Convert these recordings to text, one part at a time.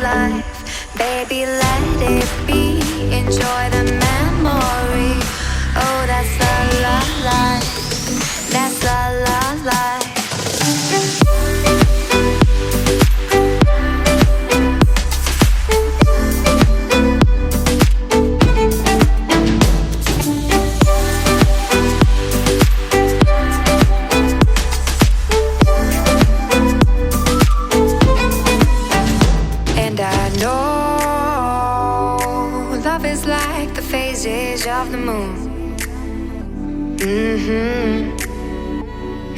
life. Baby, let it be. Enjoy the memory. Oh, that's the love life. That's the love life. Love is like the phases of the moon.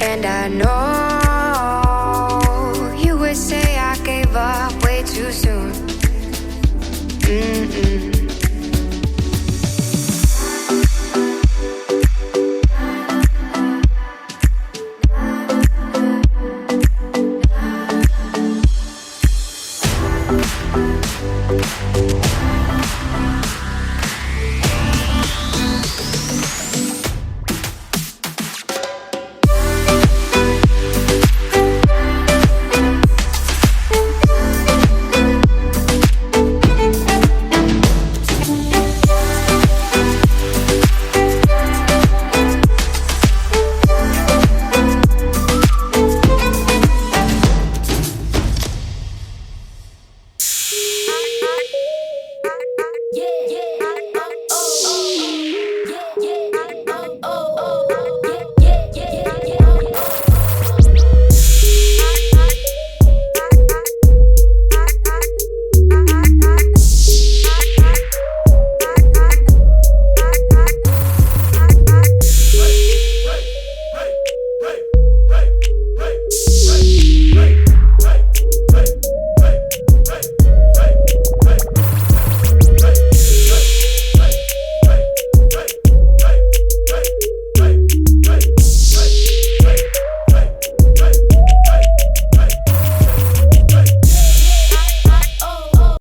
And I know you would say I gave up way too soon.